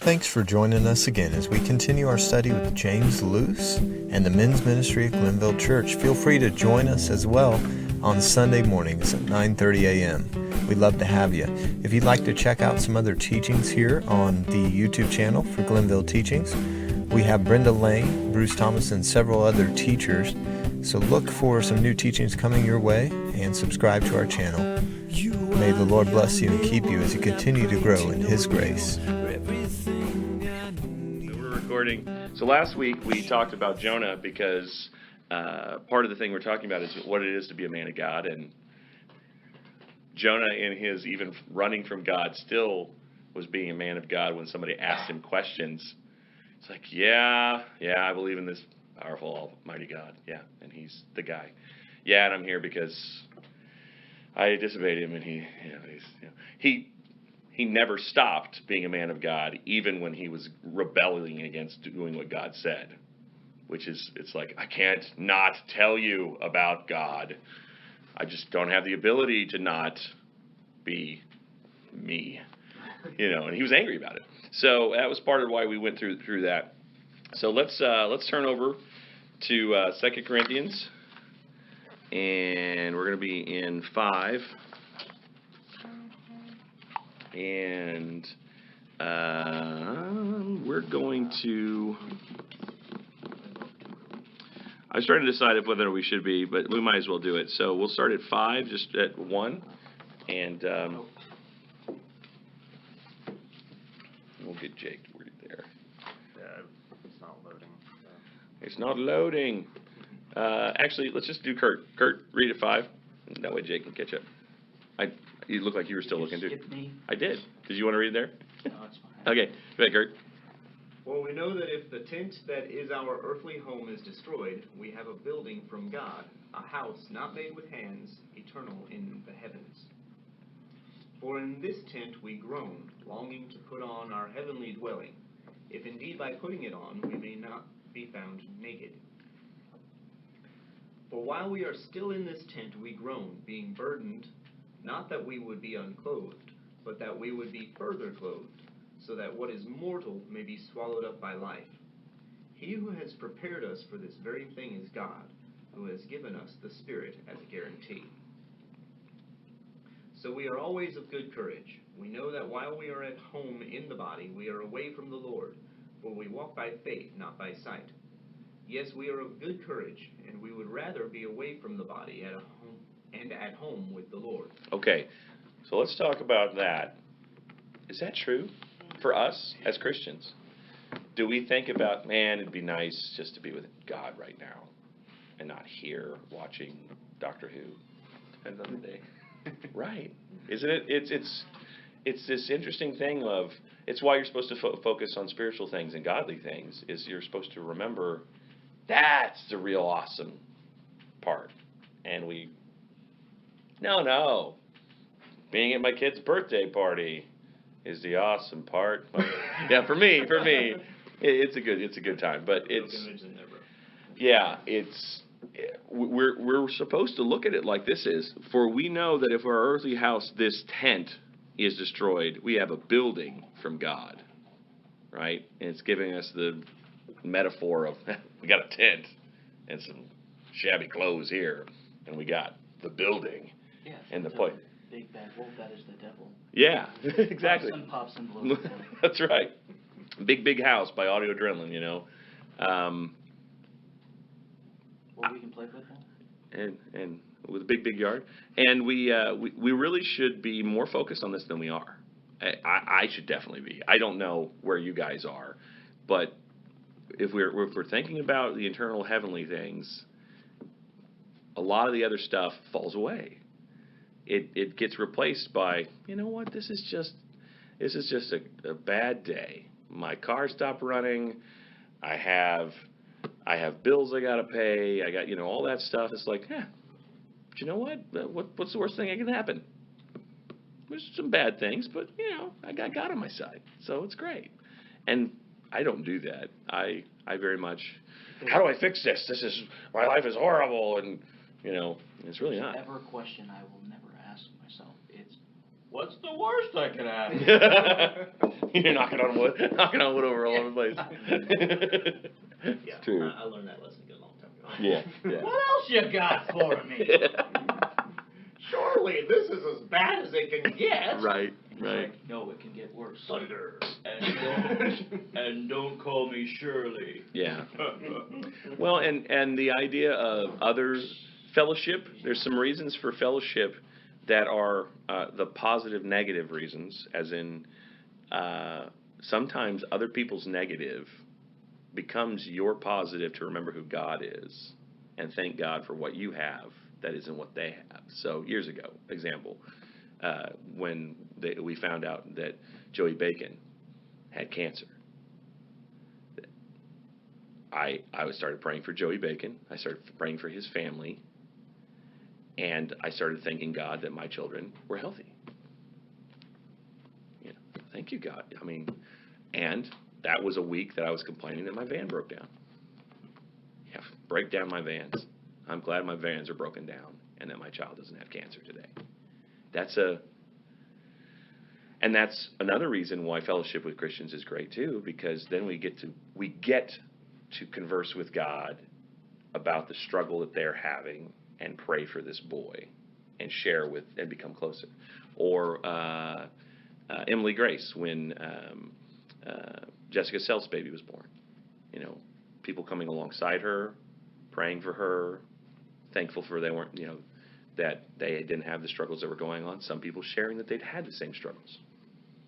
Thanks for joining us again as we continue our study with James Luce and the men's ministry at Glenville Church. Feel free to join us as well on Sunday mornings at 9:30 a.m. We'd love to have you. If you'd like to check out some other teachings here on the YouTube channel for Glenville Teachings, we have Brenda Lane, Bruce Thomas, and several other teachers. So look for some new teachings coming your way and subscribe to our channel. May the Lord bless you and keep you as you continue to grow in His grace. We're recording. So last week we talked about Jonah because part of the thing we're talking about is what it is to be a man of God. And Jonah, in his even running from God, still was being a man of God when somebody asked him questions. It's like, yeah, I believe in this powerful, almighty God. Yeah, and He's the guy. Yeah, and I'm here because I disobeyed Him, and He never stopped being a man of God, even when he was rebelling against doing what God said. Which is, it's like, I can't not tell you about God. I just don't have the ability to not be me. And he was angry about it. So that was part of why we went through that. So let's turn over to 2 Corinthians, and we're going to be in 5. And we're going to... I was trying to decide whether we should be, but we might as well do it. So we'll start at 5, just at 1, and we'll get Jake worded there. It's not loading. So. It's not loading. Actually, let's just do Kurt. Kurt, read at 5. That way Jake can catch up. You look like you were still looking, too. Skip me? I did. Did you want to read there? No, it's fine. Okay. Go ahead, Kurt. For we know that if the tent that is our earthly home is destroyed, we have a building from God, a house not made with hands, eternal in the heavens. For in this tent we groan, longing to put on our heavenly dwelling, if indeed by putting it on we may not be found naked. For while we are still in this tent we groan, being burdened, not that we would be unclothed, but that we would be further clothed, so that what is mortal may be swallowed up by life. He who has prepared us for this very thing is God, who has given us the Spirit as a guarantee. So we are always of good courage. We know that while we are at home in the body, we are away from the Lord, for we walk by faith, not by sight. Yes, we are of good courage, and we would rather be away from the body at home with the Lord. Okay, so let's talk about that. Is that true for us as Christians? Do we think about, man, it'd be nice just to be with God right now and not here watching Doctor Who? Depends on the day. Right. Isn't it? It's this interesting thing of, it's why you're supposed to focus on spiritual things and godly things, is you're supposed to remember that's the real awesome part. And no. Being at my kid's birthday party is the awesome part. Yeah, for me, it's a good time. But we're supposed to look at it like this is. For we know that if our earthly house, this tent, is destroyed, we have a building from God, right? And it's giving us the metaphor of we got a tent and some shabby clothes here, and we got the building and the place. Big bad wolf, that is the devil. Yeah, exactly. Pops and blows. That's right. Big house by Audio Adrenaline, Well, we can play football. And with a big yard. And we really should be more focused on this than we are. I should definitely be. I don't know where you guys are, but if we're thinking about the eternal heavenly things, a lot of the other stuff falls away. It gets replaced by, this is just a bad day. My car stopped running. I have bills I gotta pay. I got all that stuff. It's like, but you know what? What's the worst thing that can happen? There's some bad things, but I got God on my side, so it's great. And I don't do that. I very much. How do I fix this? My life is horrible, and it's really not. Ever a question I will never ask myself. It's, what's the worst that can happen? You're knocking on wood over all over the place. Yeah, It's true. I learned that lesson a good long time ago. Yeah. What else you got for me? Surely this is as bad as it can get. Right. It's like, no, it can get worse. Thunder. And don't call me Shirley. Yeah. Well, and the idea of other fellowship, there's some reasons for fellowship that are the positive negative reasons, as in sometimes other people's negative becomes your positive to remember who God is and thank God for what you have that isn't what they have. So years ago, example, when we found out that Joey Bacon had cancer, I started praying for Joey Bacon. I started praying for his family. And I started thanking God that my children were healthy. You know, thank you, God. I mean, and that was a week that I was complaining that my van broke down. Yeah, break down my vans. I'm glad my vans are broken down and that my child doesn't have cancer today. And that's another reason why fellowship with Christians is great too, because then we get to converse with God about the struggle that they're having and pray for this boy and share with and become closer. Or Emily Grace, when Jessica Self's baby was born. You know, people coming alongside her, praying for her, thankful for they weren't, you know, that they didn't have the struggles that were going on. Some people sharing that they'd had the same struggles.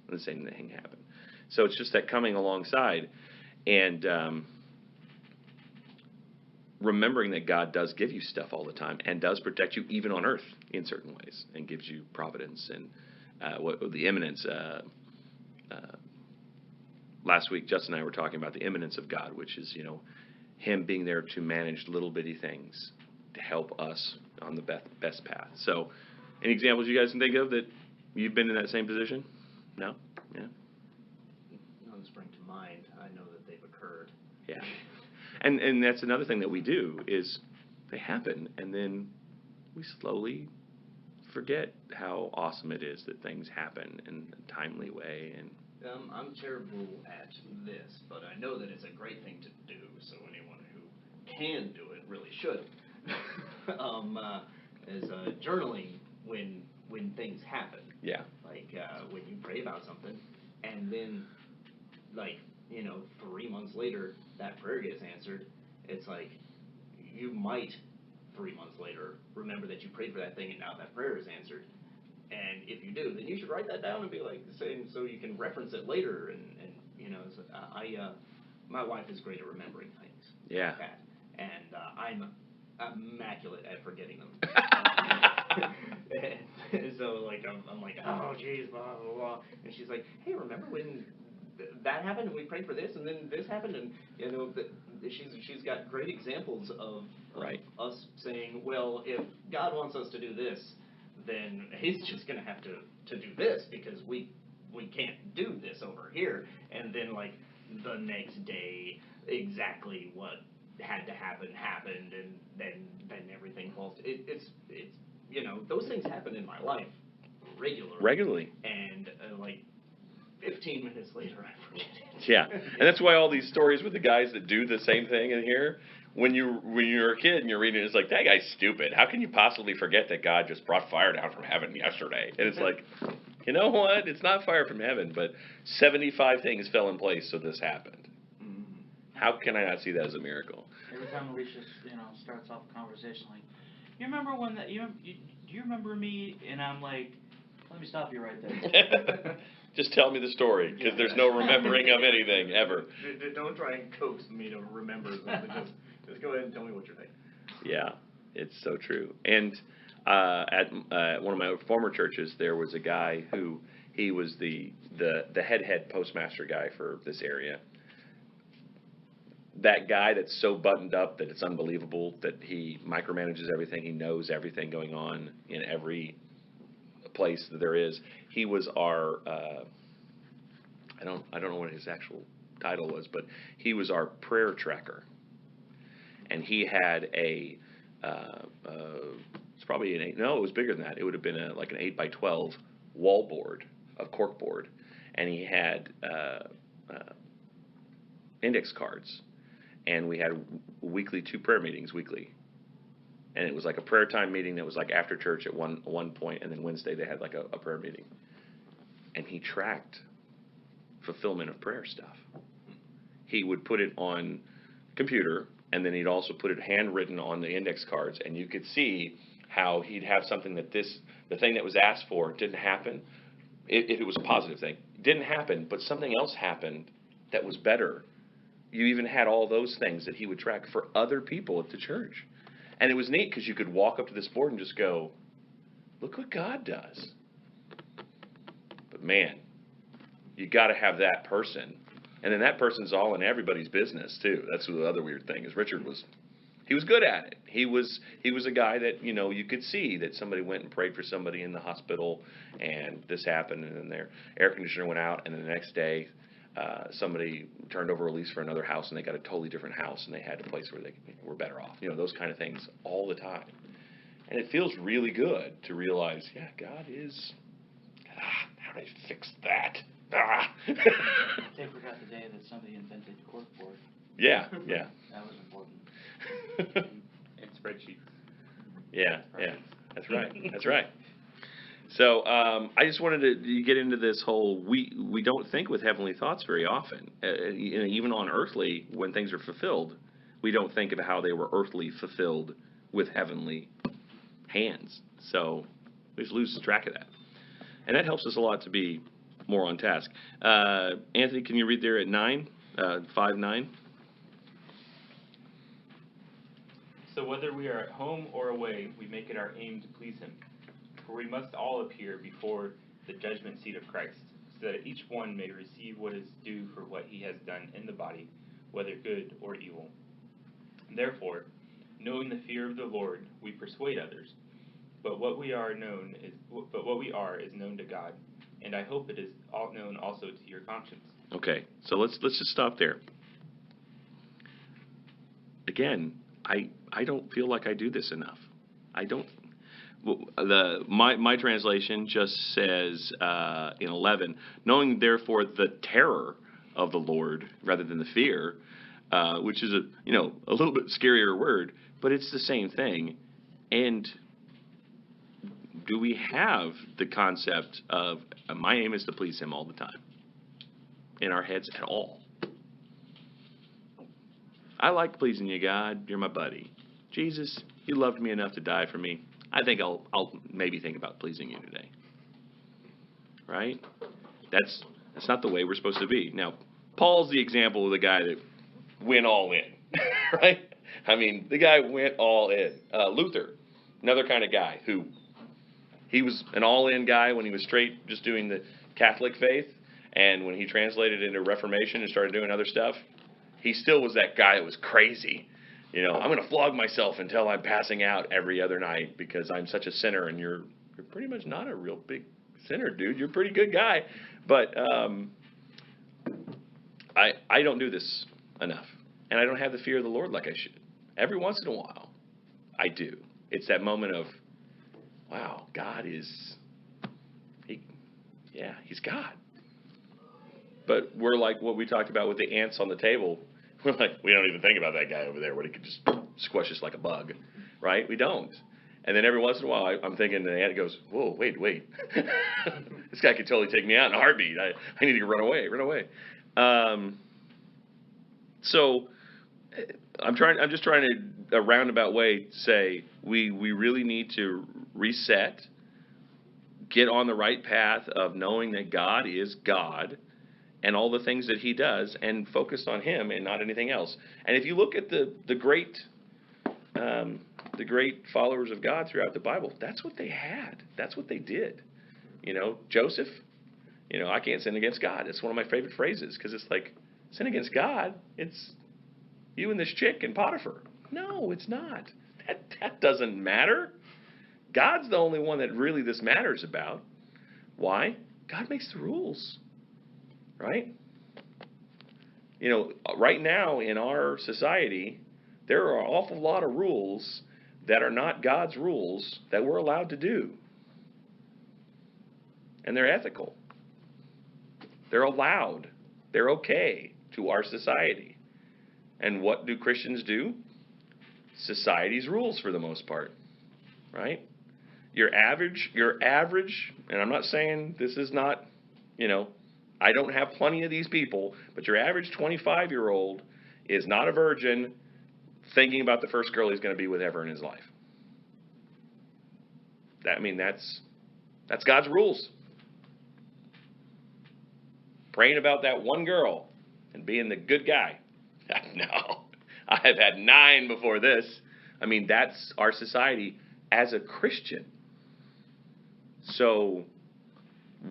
And the same thing happened. So it's just that coming alongside and remembering that God does give you stuff all the time and does protect you even on earth in certain ways and gives you providence and the imminence. Last week, Justin and I were talking about the imminence of God, which is, you know, Him being there to manage little bitty things to help us on the best path. So, any examples you guys can think of that you've been in that same position? No? Yeah. None spring to mind. I know that they've occurred. Yeah. And that's another thing that we do is they happen, and then we slowly forget how awesome it is that things happen in a timely way. And I'm terrible at this, but I know that it's a great thing to do, so anyone who can do it really should. Is journaling when things happen. Yeah. Like when you pray about something, and then, like, you know, 3 months later, that prayer gets answered. It's like you might 3 months later remember that you prayed for that thing, and now that prayer is answered. And if you do, then you should write that down and be like saying so you can reference it later. And you know, so my wife is great at remembering things. Yeah. Like that. And I'm immaculate at forgetting them. So like I'm like, oh geez, blah blah blah, and she's like, hey, remember when that happened and we prayed for this and then this happened, and you know she's got great examples of right. us saying, well, if God wants us to do this, then He's just gonna have to do this because we can't do this over here. And then like the next day, exactly what had to happen happened, and then everything falls. It's you know, those things happen in my life regularly. And like 15 minutes later, I forget it. Yeah, and that's why all these stories with the guys that do the same thing in here, when you're a kid and you're reading it, it's like, that guy's stupid. How can you possibly forget that God just brought fire down from heaven yesterday? And it's like, you know what? It's not fire from heaven, but 75 things fell in place so this happened. Mm-hmm. How can I not see that as a miracle? Every time Alicia, starts off a conversation like, you remember when that? Do you remember me? And I'm like, let me stop you right there. Just tell me the story, because there's no remembering of anything ever. Don't try and coax me to remember something. Just go ahead and tell me what you're thinking. Yeah, it's so true. And at one of my former churches, there was a guy who he was the head postmaster guy for this area. That guy that's so buttoned up that it's unbelievable, that he micromanages everything, he knows everything going on in every place that there is. He was our I don't know what his actual title was, but he was our prayer tracker. And he had it's probably it was bigger than that. It would have been like an 8x12 wall board of cork board, and he had index cards, and we had weekly 2 prayer meetings weekly. And it was like a prayer time meeting that was like after church at one point, and then Wednesday they had like a prayer meeting. And he tracked fulfillment of prayer stuff. He would put it on computer, and then he'd also put it handwritten on the index cards, and you could see how he'd have something that the thing that was asked for didn't happen. If it was a positive thing, didn't happen, but something else happened that was better. You even had all those things that he would track for other people at the church. And it was neat because you could walk up to this board and just go, look what God does. But man, you got to have that person. And then that person's all in everybody's business too. That's the other weird thing is Richard was good at it. He was a guy that, you could see that somebody went and prayed for somebody in the hospital and this happened and then their air conditioner went out and then the next day somebody turned over a lease for another house and they got a totally different house and they had a place where they were better off. Those kind of things all the time. And it feels really good to realize, yeah, God is, how do I fix that? They forgot the day that somebody invented corkboard. Yeah. That was important. And spreadsheets. Yeah, that's right. So I just wanted to get into this whole, we don't think with heavenly thoughts very often. Even on earthly, when things are fulfilled, we don't think of how they were earthly fulfilled with heavenly hands. So we just lose track of that. And that helps us a lot to be more on task. Anthony, can you read there at 5:9? So whether we are at home or away, we make it our aim to please him. For we must all appear before the judgment seat of Christ, so that each one may receive what is due for what he has done in the body, whether good or evil. Therefore, knowing the fear of the Lord, we persuade others. But what we are is known to God, and I hope it is all known also to your conscience. Okay, so let's just stop there. Again, I don't feel like I do this enough. I don't. My translation just says in 11, knowing therefore the terror of the Lord rather than the fear, which is a little bit scarier word, but it's the same thing. And do we have the concept of my aim is to please him all the time in our heads at all? I like pleasing you, God. You're my buddy. Jesus, you loved me enough to die for me. I think I'll maybe think about pleasing you today. Right? That's not the way we're supposed to be. Now, Paul's the example of the guy that went all in. Right? I mean, the guy went all in. Luther, another kind of guy who he was an all-in guy when he was straight just doing the Catholic faith. And when he translated into Reformation and started doing other stuff, he still was that guy that was crazy. I'm going to flog myself until I'm passing out every other night because I'm such a sinner, and you're pretty much not a real big sinner, dude. You're a pretty good guy. But I don't do this enough, and I don't have the fear of the Lord like I should. Every once in a while, I do. It's that moment of, wow, God is, he's God. But we're like what we talked about with the ants on the table. We're like, we don't even think about that guy over there where he could just squash us like a bug, right? We don't. And then every once in a while, I'm thinking, the ant goes, whoa, wait. This guy could totally take me out in a heartbeat. I need to run away. So I'm just trying to, a roundabout way, say we really need to reset, get on the right path of knowing that God is God, and all the things that he does, and focus on him and not anything else. And if you look at the great followers of God throughout the Bible, that's what they had. That's what they did. Joseph, I can't sin against God. It's one of my favorite phrases because it's like, sin against God, it's you and this chick and Potiphar. No, it's not. That doesn't matter. God's the only one that really this matters about. Why? God makes the rules. Right? Right now in our society, there are an awful lot of rules that are not God's rules that we're allowed to do. And they're ethical. They're allowed. They're okay to our society. And what do Christians do? Society's rules for the most part, right? Your average, and I'm not saying this is not, I don't have plenty of these people, but your average 25-year-old is not a virgin thinking about the first girl he's going to be with ever in his life. That's God's rules. Praying about that one girl and being the good guy. No, I have had 9 before this. That's our society as a Christian. So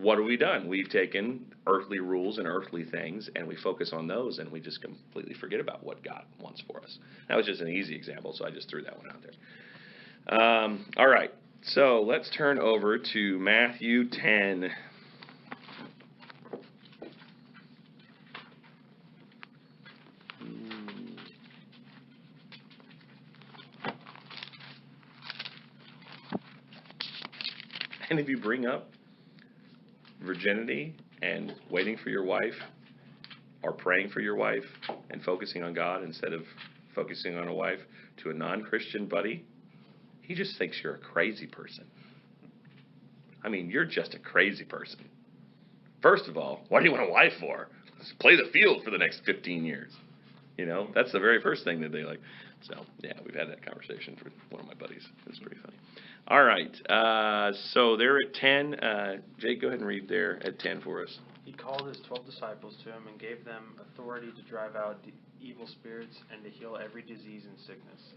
what have we done? We've taken earthly rules and earthly things, and we focus on those, and we just completely forget about what God wants for us. That was just an easy example, so I just threw that one out there. All right, so let's turn over to Matthew 10. And if you bring up virginity and waiting for your wife, or praying for your wife and focusing on God instead of focusing on a wife to a non-Christian buddy, he just thinks you're a crazy person. You're just a crazy person. First of all, what do you want a wife for? Let's play the field for the next 15 years. That's the very first thing that they like. So, yeah, we've had that conversation with one of my buddies. It's pretty funny. All right, so they're at 10. Jake, go ahead and read there at 10 for us. He called his 12 disciples to him and gave them authority to drive out evil spirits and to heal every disease and sickness.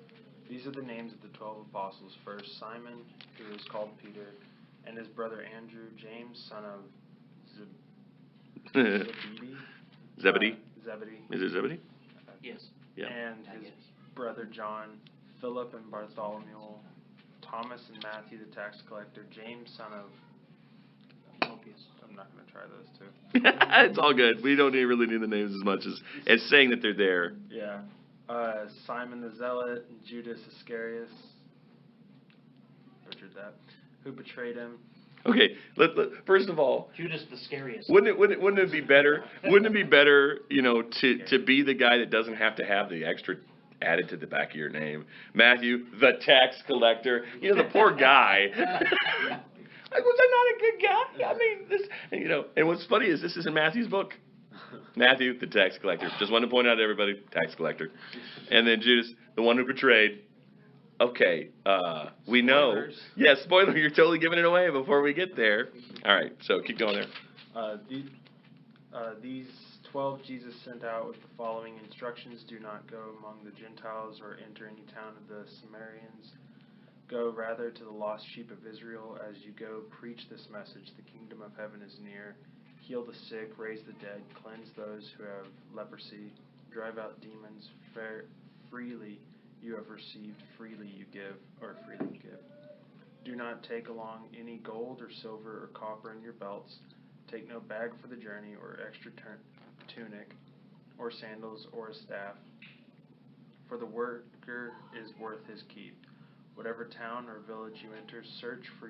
These are the names of the 12 apostles. First, Simon, who is called Peter, and his brother Andrew, James, son of Zebedee. Zebedee. Is it Zebedee? Yes. Yeah. And his brother John, Philip and Bartholomew, Thomas and Matthew the tax collector, James son of Alphaeus. I'm not going to try those two. It's all good. We don't really need the names as much as saying that they're there. Yeah. Simon the Zealot, and Judas Iscariot, butchered that, who betrayed him. Okay, first of all, Judas the scariest. Wouldn't it be better? Wouldn't it be better, to be the guy that doesn't have to have the extra added to the back of your name? Matthew, the tax collector. The poor guy. Was I not a good guy? And what's funny is this is in Matthew's book. Matthew, the tax collector. Just wanted to point out to everybody, tax collector. And then Judas, the one who betrayed. Okay, we know. Spoilers. Yeah, spoiler, you're totally giving it away before we get there. All right, so keep going there. These 12 Jesus sent out with the following instructions. Do not go among the Gentiles or enter any town of the Samaritans. Go rather to the lost sheep of Israel. As you go, preach this message. The kingdom of heaven is near. Heal the sick, raise the dead, cleanse those who have leprosy, drive out demons. Freely you have received, freely you give. Do not take along any gold or silver or copper in your belts. Take no bag for the journey, or extra tunic, or sandals, or a staff. For the worker is worth his keep. Whatever town or village you enter, search for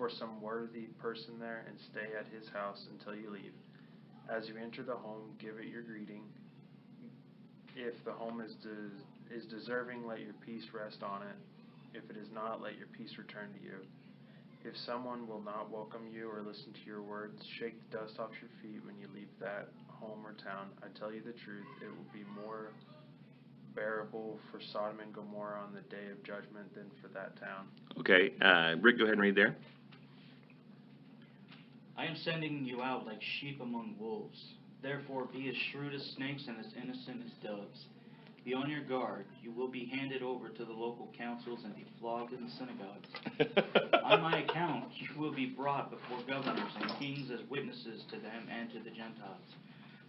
some worthy person there, and stay at his house until you leave. As you enter the home, give it your greeting. If the home is deserving, let your peace rest on it. If it is not, let your peace return to you. If someone will not welcome you or listen to your words, shake the dust off your feet when you leave that home or town. I tell you the truth, it will be more bearable for Sodom and Gomorrah on the day of judgment than for that town. Okay, Rick, go ahead and read there. I am sending you out like sheep among wolves. Therefore be as shrewd as snakes and as innocent as doves. Be on your guard. You will be handed over to the local councils and be flogged in the synagogues. On my account, you will be brought before governors and kings as witnesses to them and to the Gentiles.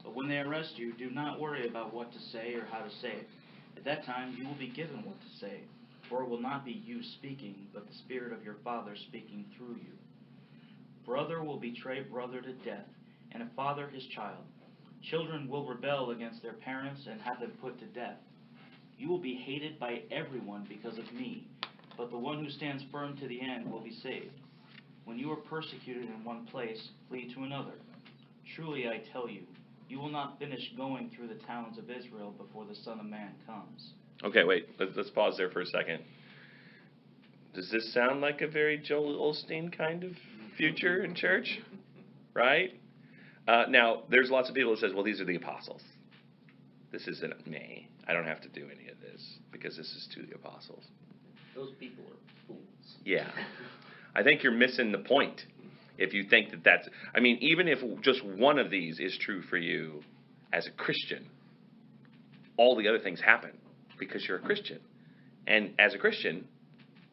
But when they arrest you, do not worry about what to say or how to say it. At that time, you will be given what to say, for it will not be you speaking, but the Spirit of your Father speaking through you. Brother will betray brother to death, and a father his child. Children will rebel against their parents and have them put to death. You will be hated by everyone because of me, but the one who stands firm to the end will be saved. When you are persecuted in one place, flee to another. Truly I tell you, you will not finish going through the towns of Israel before the Son of Man comes. Okay, wait. Let's pause there for a second. Does this sound like a very Joel Osteen kind of future in church? Right? Now, there's lots of people that says, well, these are the apostles. This isn't me. I don't have to do any of this because this is to the apostles. Those people are fools. Yeah. I think you're missing the point if you think that that's... I mean, even if just one of these is true for you as a Christian, all the other things happen because you're a Christian. And as a Christian,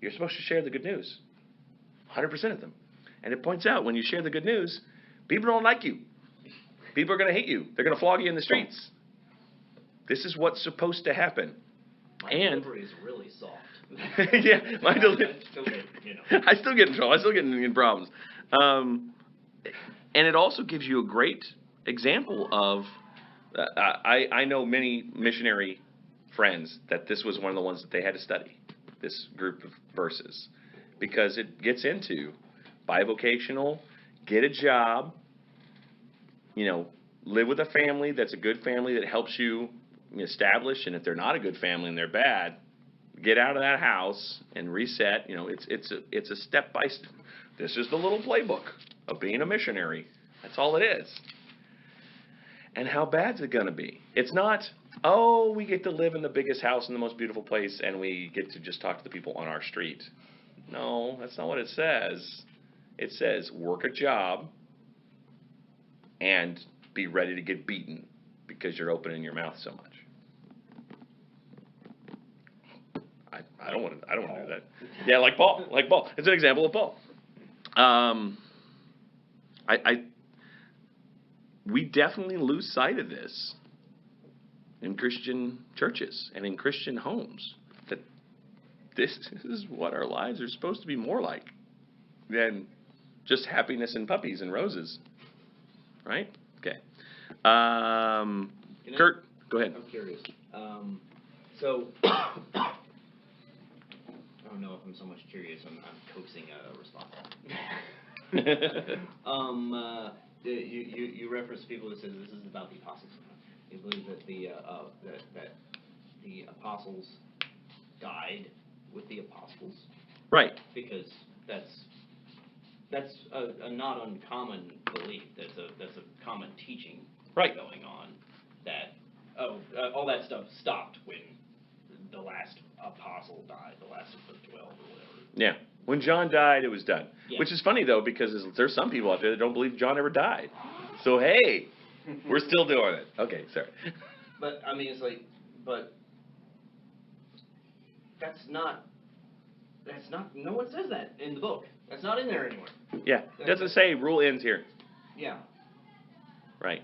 you're supposed to share the good news. 100% of them. And it points out when you share the good news, people don't like you. People are going to hate you. They're going to flog you in the streets. This is what's supposed to happen. My and delivery is really soft. yeah, my delivery. I still get in trouble. I still get in problems. And it also gives you a great example of. I know many missionary friends that this was one of the ones that they had to study. This group of verses, because it gets into bivocational, get a job, live with a family that's a good family that helps you establish, and if they're not a good family and they're bad, get out of that house and reset. It's a step by step. This is the little playbook of being a missionary. That's all it is. And how bad's it going to be? It's not, oh, we get to live in the biggest house in the most beautiful place and we get to just talk to the people on our street. No, that's not what it says. It says work a job and be ready to get beaten because you're opening your mouth so much. I don't want to do that. Yeah, like Paul. It's an example of Paul. We definitely lose sight of this in Christian churches and in Christian homes, that this is what our lives are supposed to be more like than just happiness and puppies and roses. Right? Okay. Kurt, go ahead. I'm curious. So, I don't know if I'm so much curious. I'm coaxing a response. You reference people that says this is about the apostles. You believe that the apostles died with the apostles, Right? because that's a not uncommon belief. That's a common teaching Right. going on. That all that stuff stopped when the last apostle died, the last of the 12 or whatever. Yeah. When John died, it was done. Yeah. Which is funny, though, because there's some people out there that don't believe John ever died. So, hey, we're still doing it. Okay, sorry. But, I mean, it's like, but that's not, no one says that in the book. That's not in there anywhere. Yeah. It doesn't say rule ends here. Yeah. Right.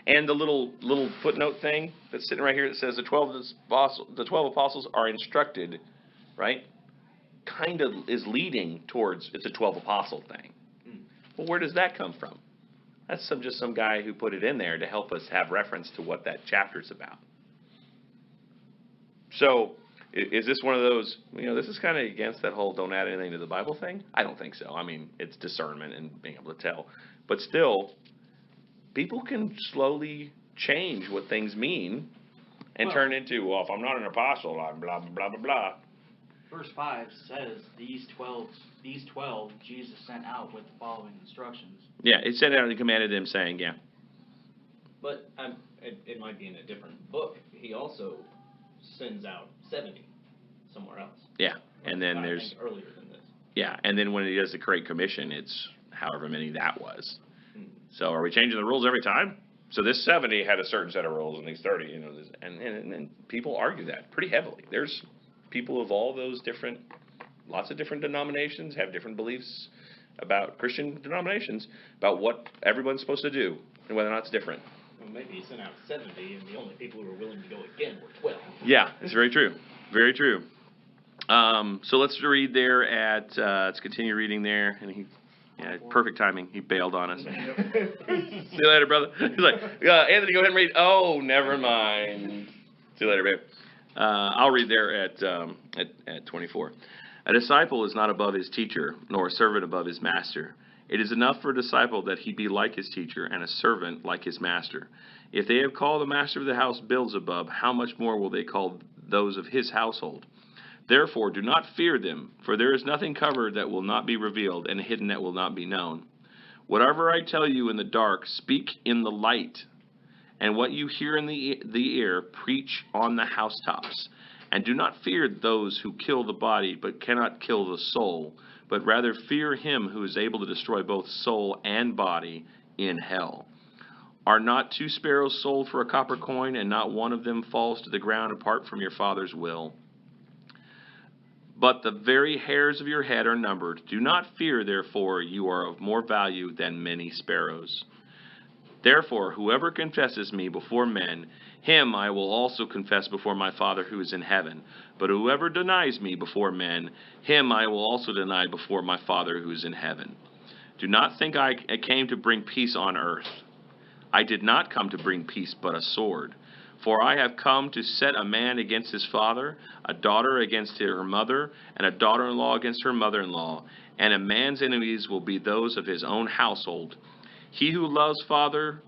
And the little footnote thing that's sitting right here that says the 12 apostles are instructed, right? Kind of is leading towards it's a 12 apostle thing. Well, where does that come from? That's just some guy who put it in there to help us have reference to what that chapter's about. So, is this one of those, this is kind of against that whole don't add anything to the Bible thing? I don't think so. I mean, it's discernment and being able to tell. But still, people can slowly change what things mean and turn into, well, if I'm not an apostle, I'm blah, blah, blah, blah, blah. Verse 5 says, these 12 Jesus sent out with the following instructions. Yeah, it said out and commanded them, saying, yeah. But it might be in a different book. He also sends out 70 somewhere else. Yeah, and then I there's... think earlier than this. Yeah, and then when he does the Great Commission, it's however many that was. So are we changing the rules every time? So this 70 had a certain set of rules, and these 30, and people argue that pretty heavily. There's people of all those lots of different denominations have different beliefs about Christian denominations, about what everyone's supposed to do, and whether or not it's different. Well, maybe he sent out 70, and the only people who were willing to go again were 12. Yeah, it's very true. Very true. So let's read there let's continue reading there, and perfect timing. He bailed on us. See you later, brother. He's like, Anthony, go ahead and read. Oh, never mind. See you later, babe. I'll read there at 24. A disciple is not above his teacher, nor a servant above his master. It is enough for a disciple that he be like his teacher, and a servant like his master. If they have called the master of the house Beelzebub, how much more will they call those of his household? Therefore do not fear them, for there is nothing covered that will not be revealed, and hidden that will not be known. Whatever I tell you in the dark, speak in the light, and what you hear in the ear, preach on the housetops. And do not fear those who kill the body, but cannot kill the soul, but rather fear him who is able to destroy both soul and body in hell. Are not 2 sparrows sold for a copper coin, and not one of them falls to the ground apart from your Father's will? But the very hairs of your head are numbered. Do not fear, therefore, you are of more value than many sparrows. Therefore, whoever confesses me before men, him I will also confess before my Father who is in heaven. But whoever denies me before men, him I will also deny before my Father who is in heaven. Do not think I came to bring peace on earth. I did not come to bring peace, but a sword. For I have come to set a man against his father, a daughter against her mother, and a daughter-in-law against her mother-in-law. And a man's enemies will be those of his own household. He who loves father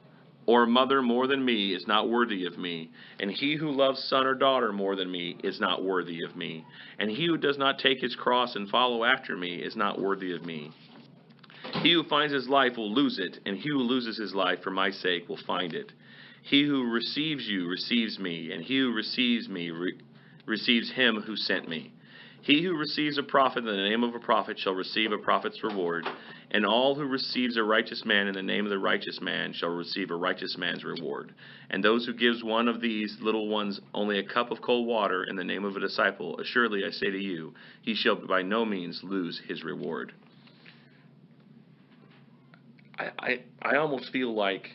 or mother more than me is not worthy of me, and he who loves son or daughter more than me is not worthy of me. And he who does not take his cross and follow after me is not worthy of me. He who finds his life will lose it, and he who loses his life for my sake will find it. He who receives you receives me, and he who receives me receives him who sent me. He who receives a prophet in the name of a prophet shall receive a prophet's reward, and all who receives a righteous man in the name of the righteous man shall receive a righteous man's reward. And those who gives one of these little ones only a cup of cold water in the name of a disciple, assuredly I say to you, he shall by no means lose his reward. I almost feel like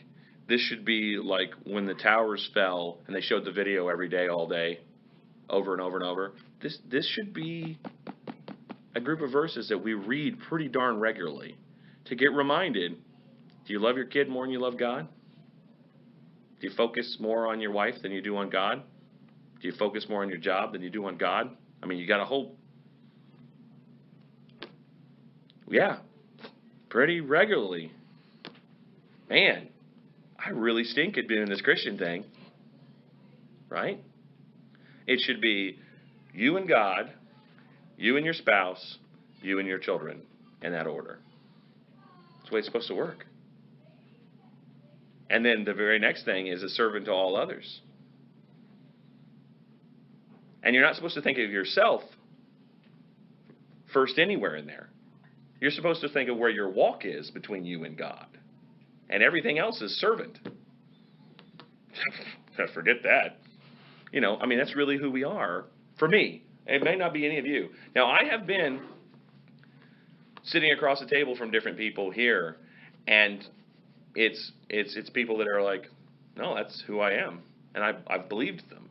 this should be like when the towers fell and they showed the video every day, all day, over and over and over. This should be a group of verses that we read pretty darn regularly to get reminded. Do you love your kid more than you love God? Do you focus more on your wife than you do on God? Do you focus more on your job than you do on God? I mean, you got to hope. Yeah, pretty regularly. Man, I really stink at doing this Christian thing, right? It should be you and God, you and your spouse, you and your children, in that order. That's the way it's supposed to work. And then the very next thing is a servant to all others. And you're not supposed to think of yourself first anywhere in there. You're supposed to think of where your walk is between you and God. And everything else is servant. Forget that. You know, I mean, that's really who we are. For me. It may not be any of you. Now, I have been sitting across the table from different people here, and it's people that are like, no, that's who I am. And I've believed them.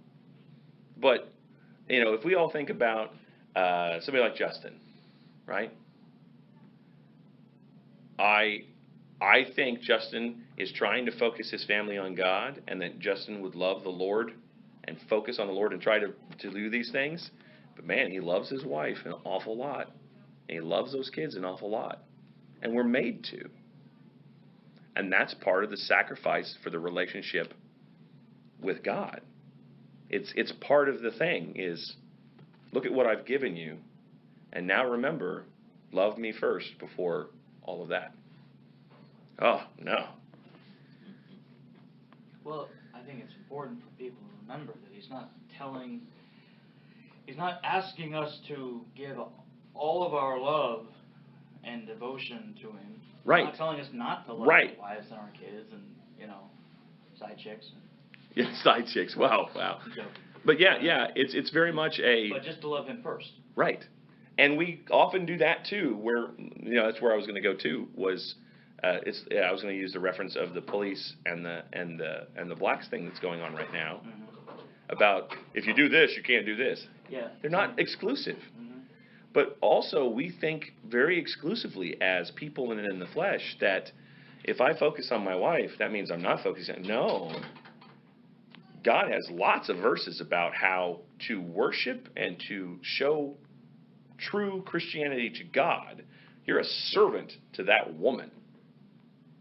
But, you know, if we all think about somebody like Justin, right? I think Justin is trying to focus his family on God, and that Justin would love the Lord and focus on the Lord and try to do these things. But man, he loves his wife an awful lot. And he loves those kids an awful lot. And we're made to. And that's part of the sacrifice for the relationship with God. It's part of the thing is, look at what I've given you. And now remember, love me first before all of that. Oh, no. Well, I think it's important for people to remember that he's not asking us to give all of our love and devotion to him. Right. He's not telling us not to love our wives and our kids and, you know, side chicks. Yeah, side chicks. Wow. But yeah, it's very much But just to love him first. Right. And we often do that too, where, you know, that's where I was going to go to, was I was going to use the reference of the police and the blacks thing that's going on right now. Mm-hmm. About if you do this, you can't do this. Yeah. They're not exclusive. Mm-hmm. But also we think very exclusively as people in the flesh that if I focus on my wife, that means I'm not focusing. No. God has lots of verses about how to worship and to show true Christianity to God, you're a servant to that woman.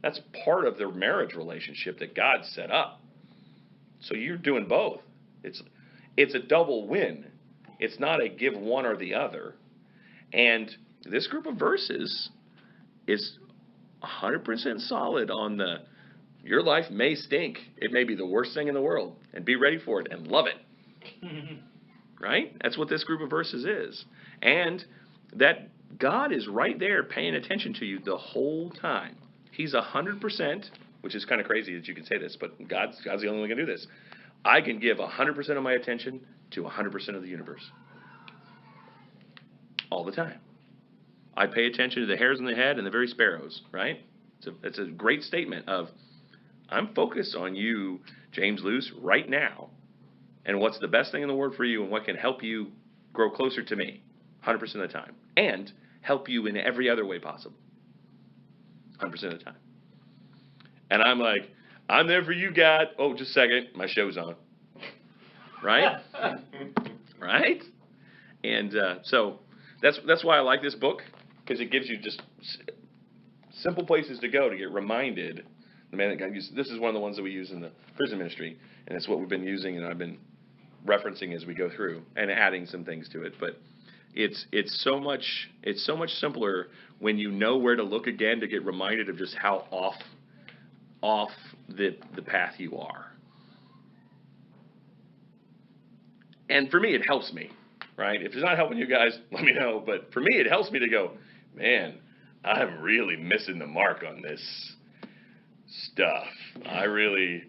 That's part of the marriage relationship that God set up. So you're doing both. It's a double win. It's not a give one or the other. And this group of verses is 100% solid on your life may stink. It may be the worst thing in the world. And be ready for it and love it. Right? That's what this group of verses is. And that God is right there paying attention to you the whole time. He's 100%, which is kind of crazy that you can say this, but God's the only one who can do this. I can give 100% of my attention to 100% of the universe. All the time. I pay attention to the hairs on the head and the very sparrows, right? It's a great statement of, I'm focused on you, James Luce, right now. And what's the best thing in the world for you and what can help you grow closer to me 100% of the time. And help you in every other way possible. 100% of the time. And I'm like, I'm there for you, God. Oh, just a second. My show's on. Right? Right? And so that's why I like this book, because it gives you just simple places to go to get reminded. The man that God used. This is one of the ones that we use in the prison ministry, and it's what we've been using, and I've been referencing as we go through and adding some things to it. But it's so much simpler when you know where to look again to get reminded of just how off the path you are. And for me, it helps me, right? If it's not helping you guys, let me know. But for me, it helps me to go, man, I'm really missing the mark on this stuff. I'm going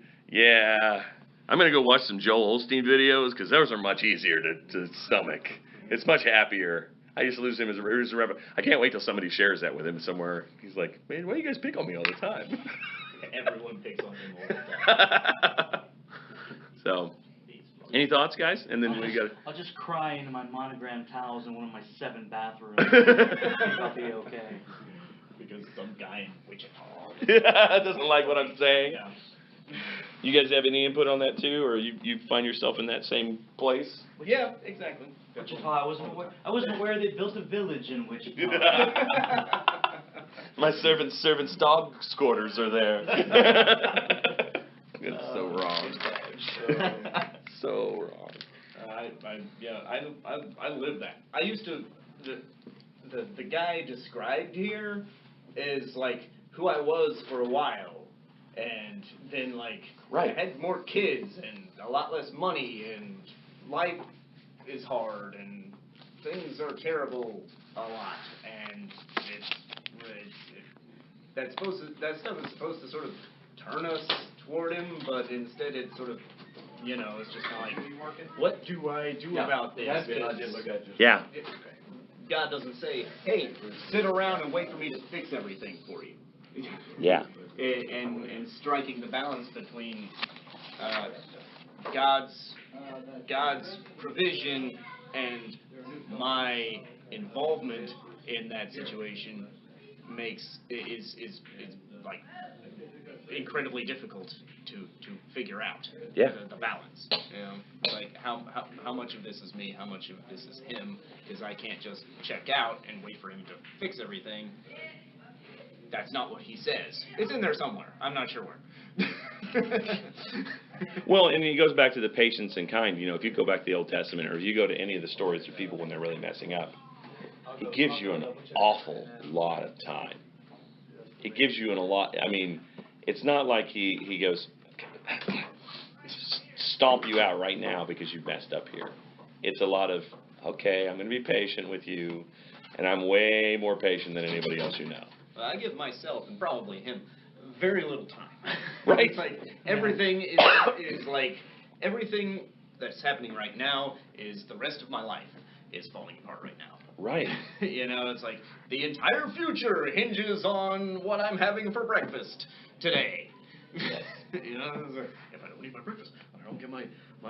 to go watch some Joel Osteen videos because those are much easier to stomach. It's much happier. I used to lose him as a rapper. I can't wait till somebody shares that with him somewhere. He's like, man, why do you guys pick on me all the time? Everyone picks on him all the time. So, any thoughts, guys? And then I'll just cry into my monogram towels in one of my 7 bathrooms. I think I'll be okay. Because some guy in Wichita doesn't like what I'm saying. Yeah. You guys have any input on that too, or you find yourself in that same place? Yeah, exactly. Wichita, I wasn't aware they built a village in Wichita. My servant's dog quarters are there. It's so wrong. So wrong. I live that. I used to the guy described here is like who I was for a while, and then like right. I had more kids and a lot less money, and life is hard and things are terrible a lot, and that stuff is supposed to sort of turn us toward him, but instead it sort of, it's just kind of like, what do I do about this? Yeah. God doesn't say, hey, sit around and wait for me to fix everything for you. Yeah. And striking the balance between God's provision and my involvement in that situation is like incredibly difficult to figure out. Yeah. The balance. Like how much of this is me, how much of this is him, because I can't just check out and wait for him to fix everything. That's not what he says. It's in there somewhere. I'm not sure where. Well, and he goes back to the patience and kind. If you go back to the Old Testament, or if you go to any of the stories of people when they're really messing up, he gives you an awful lot of time. He gives you a lot. I mean, it's not like he goes stomp you out right now because you messed up here. It's a lot of, okay, I'm going to be patient with you, and I'm way more patient than anybody else you know. I give myself, and probably him, very little time. Right. It's like everything is like, everything that's happening right now is the rest of my life is falling apart right now. Right. It's like the entire future hinges on what I'm having for breakfast today. Yes. It's like, if I don't eat my breakfast, I don't get my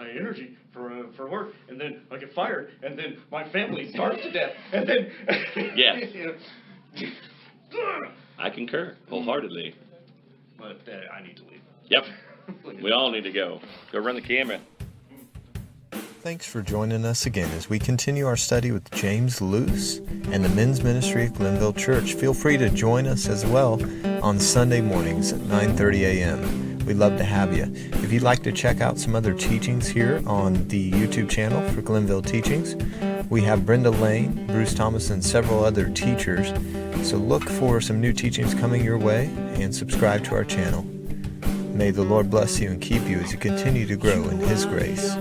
energy for work, and then I get fired, and then my family starves to death, and then Yes. I concur wholeheartedly. But I need to leave. Yep. We all need to go. Go run the camera. Thanks for joining us again as we continue our study with James Luce and the men's ministry at Glenville Church. Feel free to join us as well on Sunday mornings at 9:30 a.m. We'd love to have you. If you'd like to check out some other teachings here on the YouTube channel for Glenville Teachings, we have Brenda Lane, Bruce Thomas, and several other teachers. So look for some new teachings coming your way and subscribe to our channel. May the Lord bless you and keep you as you continue to grow in His grace.